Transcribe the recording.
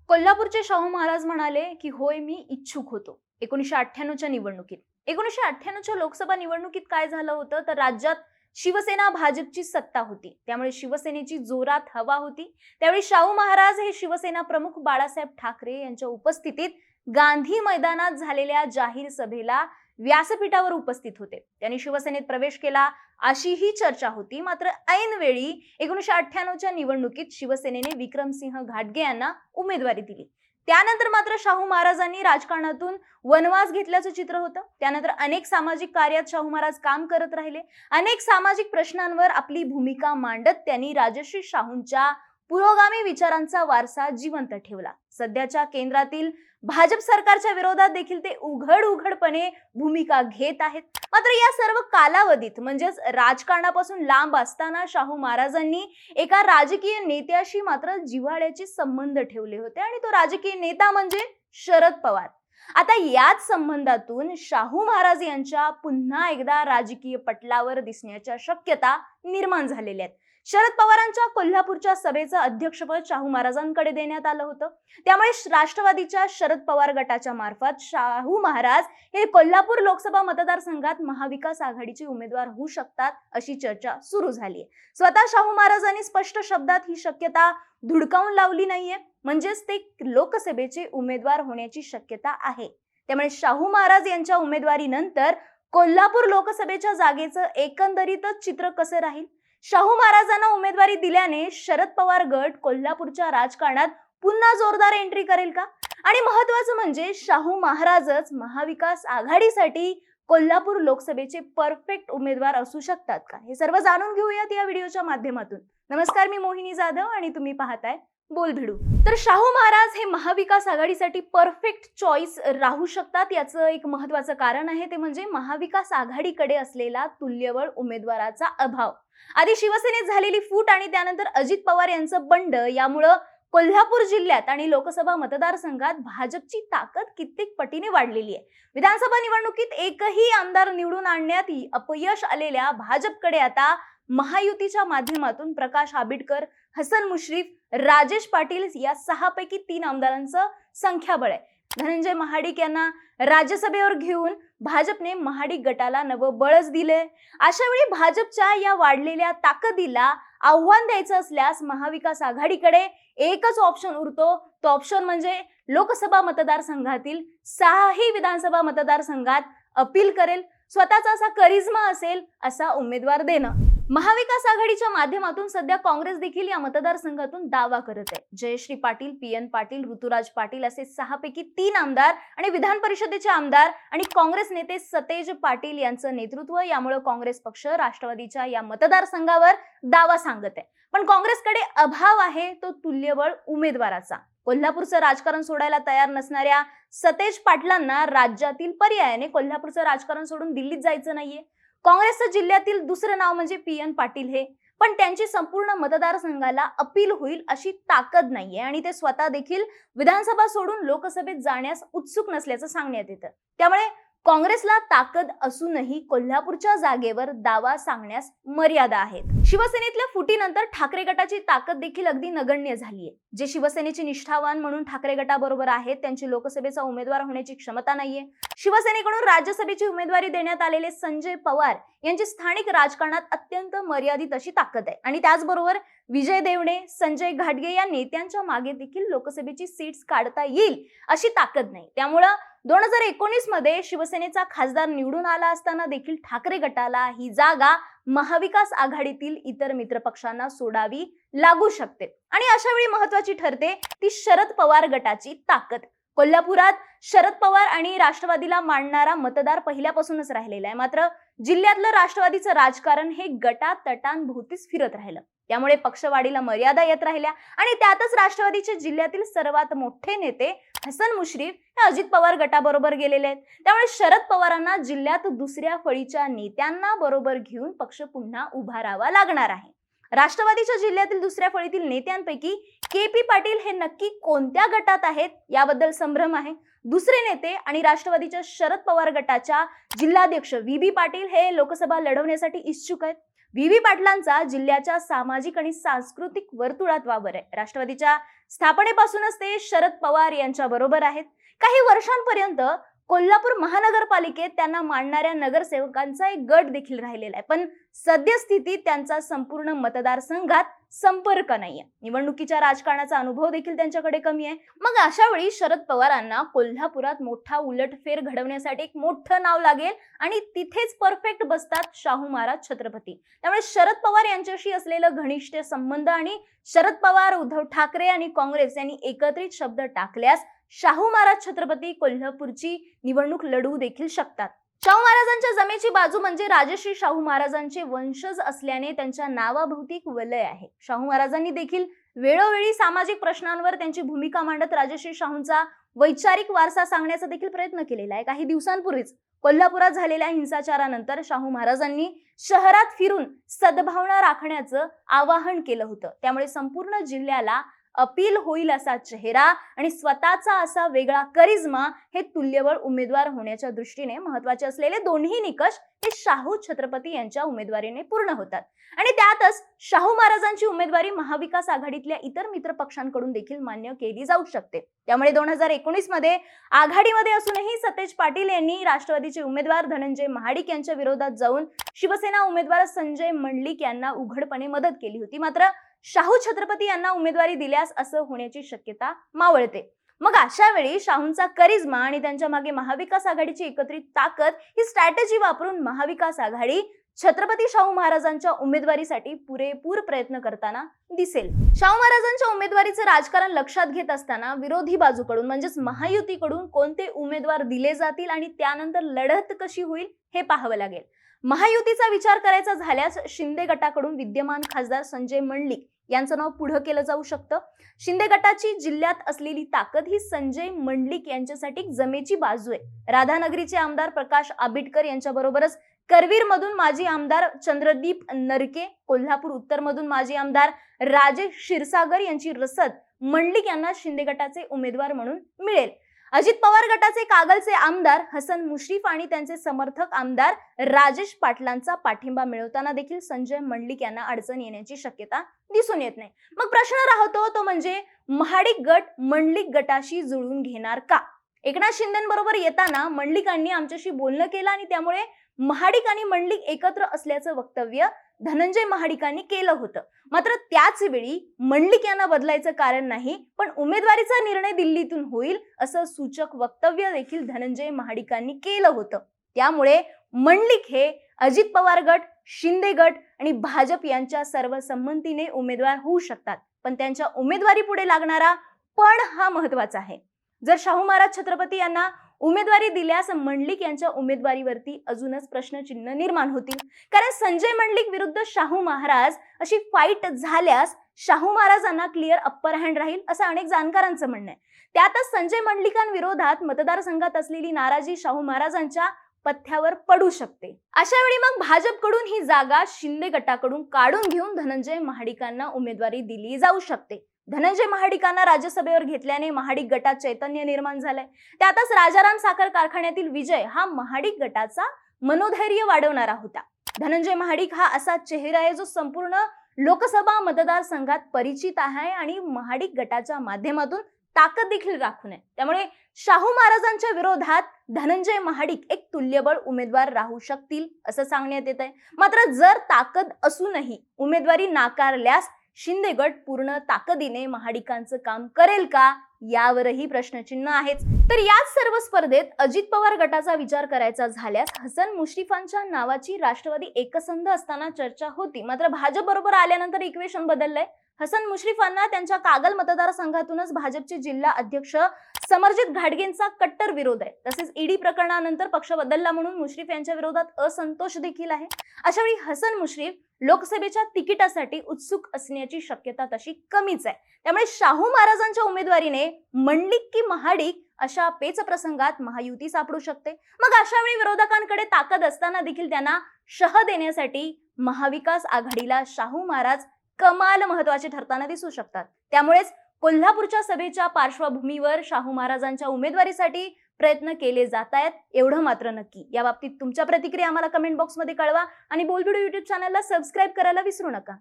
कोल्हापूरचे शाहू महाराज म्हणाले की होय मी इच्छुक होतो 1998च्या निवडणुकीत. 1998च्या लोकसभा निवडणुकीत काय झालं होतं तर राज्यात शिवसेना भाजपची सत्ता होती, त्यामुळे शिवसेनेची जोरात हवा होती. त्यावेळी शाहू महाराज हे शिवसेना प्रमुख बाळासाहेब ठाकरे यांच्या उपस्थितीत गांधी मैदानात झालेल्या जाहीर सभेला व्यासपीठावर उपस्थित होते. त्यांनी शिवसेनेत प्रवेश केला अशी ही चर्चा होती. मात्र ऐनवेळी 1998च्या निवडणुकीत शिवसेनेने विक्रमसिंह घाटगे यांना उमेदवारी दिली. त्यानंतर मात्र शाहू महाराजांनी राजकारणातून वनवास घेतल्याचं चित्र होतं. त्यानंतर अनेक सामाजिक कार्यात शाहू महाराज काम करत राहिले. अनेक सामाजिक प्रश्नांवर आपली भूमिका मांडत त्यांनी राजश्री शाहूंच्या पुरोगामी विचारांचा वारसा जिवंत ठेवला. सध्याच्या केंद्रातील भाजप सरकारच्या विरोधात देखील ते उघडपणे भूमिका घेत आहेत. मात्र या सर्व कालावधीत म्हणजेच राजकारणापासून लांब असताना शाहू महाराजांनी एका राजकीय नेत्याशी मात्र जिव्हाळ्याचे संबंध ठेवले होते आणि तो राजकीय नेता म्हणजे शरद पवार. आता याच संबंधातून शाहू महाराज यांच्या पुन्हा एकदा राजकीय पटलावर दिसण्याच्या शक्यता निर्माण झालेल्या आहेत. शरद पवारांच्या कोल्हापूरच्या सभेचं अध्यक्षपद शाहू महाराजांकडे देण्यात आलं होतं. त्यामुळे राष्ट्रवादीच्या शरद पवार गटाच्या मार्फत शाहू महाराज हे कोल्हापूर लोकसभा मतदारसंघात महाविकास आघाडीचे उमेदवार होऊ शकतात अशी चर्चा सुरू झाली आहे. स्वतः शाहू महाराजांनी स्पष्ट शब्दात ही शक्यता धुडकावून लावली नाहीये, म्हणजेच ते लोकसभेचे उमेदवार होण्याची शक्यता आहे. त्यामुळे शाहू महाराज यांच्या उमेदवारीनंतर कोल्हापूर लोकसभेच्या जागेचं एकंदरीतच चित्र कसं राहील? शाहू महाराजांना उमेदवारी दिल्याने शरद पवार गट कोल्हापूरच्या राजकारणात पुन्हा जोरदार एंट्री करेल का? आणि महत्त्वाचं म्हणजे शाहू महाराजच महाविकास आघाडीसाठी कोल्हापूर लोकसभेचे परफेक्ट उमेदवार असू शकतात का? हे सर्व जाणून घेऊयात या व्हिडिओच्या माध्यमातून. नमस्कार, मी मोहिनी जाधव आणि तुम्ही पाहताय बोलभिडू. तर शाहू महाराज हे महाविकास आघाडीसाठी परफेक्ट चॉईस राहू शकतात. याचं एक महत्त्वाचं कारण आहे ते म्हणजे महाविकास आघाडीकडे असलेला तुल्यबळ उमेदवाराचा अभाव. आधी शिवसेनेत झालेली फूट आणि त्यानंतर अजित पवार यांचं बंड यामुळं कोल्हापूर जिल्ह्यात आणि लोकसभा मतदारसंघात भाजपची ताकद कित्येक पटीने वाढलेली आहे. विधानसभा निवडणुकीत एकही आमदार निवडून आणण्यात अपयश आलेल्या भाजपकडे आता महायुतीच्या माध्यमातून प्रकाश आंबेडकर, हसन मुश्रीफ, राजेश पाटील या 6 पैकी 3 आमदारांचं संख्याबळ आहे. धनंजय महाडिक यांना राज्यसभेवर घेऊन भाजपने महाडिक गटाला नवं बळच दिले. अशा वेळी भाजपच्या या वाढलेल्या ताकदीला आव्हान द्यायचं असल्यास महाविकास आघाडीकडे एकच ऑप्शन उरतो. तो ऑप्शन म्हणजे लोकसभा मतदारसंघातील 6ही विधानसभा मतदारसंघात अपील करेल, स्वतःचा असा करिश्मा असेल असा उमेदवार देणं. महाविकास आघाडीच्या माध्यमातून सध्या काँग्रेस देखील या मतदारसंघातून दावा करत आहे. जयश्री पाटील, PN पाटील, ऋतुराज पाटील असे 6 पैकी 3 आमदार आणि विधान परिषदेचे आमदार आणि काँग्रेस नेते सतेज पाटील यांचं नेतृत्व, यामुळे काँग्रेस पक्ष राष्ट्रवादीच्या या मतदारसंघावर दावा सांगत आहे. पण काँग्रेसकडे अभाव आहे तो तुल्यबळ उमेदवाराचा. कोल्हापूरचं राजकारण सोडायला तयार नसणाऱ्या सतेज पाटलांना राज्यातील पर्यायाने कोल्हापूरचं राजकारण सोडून दिल्लीत जायचं नाहीये. काँग्रेसचं जिल्ह्यातील दुसरं नाव म्हणजे PN पाटील हे, पण त्यांची संपूर्ण मतदारसंघाला अपील होईल अशी ताकद नाहीये आणि ते स्वतः देखील विधानसभा सोडून लोकसभेत जाण्यास उत्सुक नसल्याचं सांगण्यात येतं. त्यामुळे काँग्रेसला ताकद असूनही कोल्हापूरच्या जागेवर दावा सांगण्यास मर्यादा आहेत. शिवसेनेतल्या फुटीनंतर ठाकरे गटाची ताकद देखील अगदी नगण्य झालीये. जे शिवसेनेचे निष्ठावान म्हणून ठाकरे गटाबरोबर आहेत त्यांची लोकसभेचा उमेदवार होण्याची क्षमता नाहीये. शिवसेनेकडून राज्यसभेची उमेदवारी देण्यात आलेले संजय पवार यांची स्थानिक राजकारणात अत्यंत मर्यादित अशी ताकद आहे आणि त्याचबरोबर विजय देवणे, संजय घाटगे या नेत्यांच्या मागे देखील लोकसभेची सीट्स काढता येईल अशी ताकद नाही. त्यामुळं 2019 मध्ये शिवसेनेचा खासदार निवडून आला असताना देखील ठाकरे गटाला ही जागा महाविकास आघाडीतील इतर मित्रपक्षांना सोडावी लागू शकते आणि अशा वेळी महत्वाची ठरते ती शरद पवार गटाची ताकद. कोल्हापुरात शरद पवार आणि राष्ट्रवादीला मांडणारा मतदार पहिल्यापासूनच राहिलेला आहे. मात्र जिल्ह्यातलं राष्ट्रवादीचं राजकारण हे गटातटांभोवतीच फिरत राहिलं. त्यामुळे पक्षवाढीला मर्यादा येत राहिल्या आणि त्यातच राष्ट्रवादीचे जिल्ह्यातील सर्वात मोठे नेते हसन मुश्रीफ हे अजित पवार गटाबरोबर गेलेले आहेत. त्यामुळे शरद पवारांना जिल्ह्यात दुसऱ्या फळीच्या नेत्यांना बरोबर घेऊन पक्ष पुन्हा उभारावा लागणार आहे. राष्ट्रवादीच्या जिल्ह्यातील दुसऱ्या फळीतील नेत्यांपैकी KP पाटील हे नक्की कोणत्या गटात आहेत याबद्दल संभ्रम आहे. दुसरे नेते आणि राष्ट्रवादीच्या शरद पवार गटाच्या जिल्हाध्यक्ष VB पाटील हे लोकसभा लढवण्यासाठी इच्छुक आहेत. VB पाटलांचा जिल्ह्याच्या सामाजिक आणि सांस्कृतिक वर्तुळात वावर आहे. राष्ट्रवादीच्या स्थापनेपासूनच ते शरद पवार यांच्या बरोबर आहेत. काही वर्षांपर्यंत कोल्हापूर महानगरपालिकेत त्यांना मानणाऱ्या नगरसेवकांचा एक गट देखील राहिलेला आहे. पण सद्यस्थितीत त्यांचा संपूर्ण मतदारसंघात संपर्क नाहीये. निवडणुकीच्या राजकारणाचा अनुभव देखील त्यांच्याकडे कमी आहे. मग अशा वेळी शरद पवारांना कोल्हापुरात मोठा उलटफेर घडवण्यासाठी एक मोठं नाव लागेल आणि तिथेच परफेक्ट बसतात शाहू महाराज छत्रपती. त्यामुळे शरद पवार यांच्याशी असलेलं घनिष्ठ संबंध आणि शरद पवार, उद्धव ठाकरे आणि काँग्रेस यांनी एकत्रित शब्द टाकल्यास शाहू महाराज छत्रपती कोल्हापूरची निवडणूक लढवू देखील शकतात. शाहू महाराजांच्या जमेची बाजू म्हणजे राजश्री शाहू महाराजांचे वंशज असल्याने त्यांच्या नावाभोवती एक वलय आहे. शाहू महाराजांनी देखील वेळोवेळी सामाजिक प्रश्नांवर त्यांची भूमिका मांडत राजश्री शाहूंचा वैचारिक वारसा सांगण्याचा देखील प्रयत्न केलेला आहे. काही दिवसांपूर्वीच कोल्हापुरात झालेल्या हिंसाचारानंतर शाहू महाराजांनी शहरात फिरून सद्भावना राखण्याचं आवाहन केलं होतं. त्यामुळे संपूर्ण जिल्ह्याला अपील होईल असा चेहरा आणि स्वतःचा असा वेगळा करिश्मा हे तुल्यबळ उमेदवार होण्याच्या दृष्टीने महत्त्वाचे असलेले दोन्ही निकष हे शाहू छत्रपती यांच्या उमेदवारीने पूर्ण होतात. आणि त्यातच शाहू महाराजांची उमेदवारी महाविकास आघाडीतल्या इतर मित्र पक्षांकडून देखील मान्य केली जाऊ शकते. त्यामुळे 2019 मध्ये आघाडीमध्ये असूनही सतेज पाटील यांनी राष्ट्रवादीचे उमेदवार धनंजय महाडिक यांच्या विरोधात जाऊन शिवसेना उमेदवार संजय मंडलिक यांना उघडपणे मदत केली होती. मात्र शाहू छत्रपती यांना उमेदवारी दिल्यास असं होण्याची शक्यता मावळते. मग अशा वेळी शाहूंचा करिश्मा आणि त्यांच्या मागे महाविकास आघाडीची एकत्रित ताकद ही स्ट्रॅटेजी वापरून महाविकास आघाडी छत्रपती शाहू महाराजांच्या उमेदवारीसाठी पुरेपूर प्रयत्न करताना दिसेल. शाहू महाराजांच्या उमेदवारीचं राजकारण लक्षात घेत असताना विरोधी बाजूकडून म्हणजेच महायुतीकडून कोणते उमेदवार दिले जातील आणि त्यानंतर लढत कशी होईल हे पाहावं लागेल. महायुतीचा विचार करायचा झाल्यास शिंदे गटाकडून विद्यमान खासदार संजय मंडलिक यांचं नाव पुढे केलं जाऊ शकतं. शिंदे गटाची जिल्ह्यात असलेली ताकद ही संजय मंडलिक यांच्यासाठी जमेची बाजू आहे. राधानगरीचे आमदार प्रकाश आबिटकर यांच्या बरोबरच करवीर मधून माजी आमदार चंद्रदीप नरके, कोल्हापूर उत्तर मधून माजी आमदार राजेश क्षीरसागर यांची रसद मंडलिक यांना शिंदे गटाचे उमेदवार म्हणून मिळेल. अजित पवार गटाचे कागलचे आमदार हसन मुश्रीफ आणि त्यांचे समर्थक आमदार राजेश पाटलांचा पाठिंबा मिळवताना देखील संजय मंडलिक यांना अडचण येण्याची शक्यता दिसून येत नाही. मग प्रश्न राहतो तो म्हणजे महाडिक गट मंडलिक गटाशी जुळून घेणार का? एकनाथ शिंदेंबरोबर येताना मंडलिकांनी आमच्याशी बोलणं केलं आणि त्यामुळे महाडिक आणि मंडलिक एकत्र असल्याचं वक्तव्य धनंजय महाडिकांनी केलं होतं. मात्र त्याच वेळी मंडलिक यांना बदलायचं कारण नाही, पण उमेदवारीचा निर्णय दिल्लीतून होईल असं सूचक वक्तव्य देखील धनंजय महाडिकांनी केलं होतं. त्यामुळे मंडलिक हे अजित पवार गट, शिंदे गट आणि भाजप यांच्या सर्वसंमतीने उमेदवार होऊ शकतात. पण त्यांच्या उमेदवारी पुढे लागणारा पण हा महत्वाचा आहे. जर शाहू महाराज छत्रपती यांना उमेदवारी दिल्यास मंडलिक यांच्या उमेदवारीवरती अजूनच प्रश्नचिन्ह निर्माण होतील. कारण संजय मंडलिक विरुद्ध शाहू महाराज अशी फाईट झाल्यास शाहू महाराजांना क्लिअर अप्पर हँड राहील असं अनेक जाणकारांचं म्हणणं आहे. त्यातच संजय मंडलिकांविरोधात मतदारसंघात असलेली नाराजी शाहू महाराजांच्या पथ्यावर पडू शकते. अशा वेळी मग भाजपकडून ही जागा शिंदे गटाकडून काढून घेऊन धनंजय महाडिकांना उमेदवारी दिली जाऊ शकते. धनंजय महाडिकांना राज्यसभेवर घेतल्याने महाडिक गटात चैतन्य निर्माण झालंय. त्यातच राजाराम साखर कारखान्यातील विजय हा महाडिक गटाचा मनोधैर्य वाढवणारा होता. धनंजय महाडिक हा असा चेहरा आहे जो संपूर्ण लोकसभा मतदारसंघात परिचित आहे आणि महाडिक गटाच्या माध्यमातून ताकद देखील राखून आहे. त्यामुळे शाहू महाराजांच्या विरोधात धनंजय महाडिक एक तुल्यबळ उमेदवार राहू शकतील असं सांगण्यात येत आहे. मात्र जर ताकद असूनही उमेदवारी नाकारल्यास शिंदे गट पूर्ण ताकदीने महाडिकांचं काम करेल का यावरही प्रश्नचिन्ह आहेच. तर याच सर्व स्पर्धेत अजित पवार गटाचा विचार करायचा झाल्यास हसन मुश्रीफांच्या नावाची राष्ट्रवादी एकसंध असताना चर्चा होती. मात्र भाजप बरोबर आल्यानंतर इक्वेशन बदललंय. हसन मुश्रीफांना त्यांच्या कागल मतदारसंघातूनच भाजपचे जिल्हा अध्यक्ष समरजित घाटगेंचा कट्टर विरोध आहे. तसेच ईडी प्रकरणानंतर पक्ष बदलला म्हणून मुश्रीफ यांच्या विरोधात असंतोष देखील आहे. अशा वेळी हसन मुश्रीफ लोकसभेच्या तिकिटासाठी उत्सुक असण्याची शक्यता तशी कमीच आहे. त्यामुळे शाहू महाराजांच्या उमेदवारीने मंडलिक की महाडिक अशा पेच प्रसंगात महायुती सापडू शकते. मग अशा वेळी विरोधकांकडे ताकद असताना देखील त्यांना शह देण्यासाठी महाविकास आघाडीला शाहू महाराज कमाल महत्वाचे ठरताना दिसू शकतात. त्यामुळेच कोल्हापूरच्या सभेच्या पार्श्वभूमीवर शाहू महाराजांच्या उमेदवारीसाठी प्रयत्न केले जात आहेत एवढं मात्र नक्की. या बाबतीत तुमच्या प्रतिक्रिया आम्हाला कमेंट बॉक्समध्ये कळवा आणि बोलबिडू YouTube चॅनलला सबस्क्राईब करायला विसरू नका.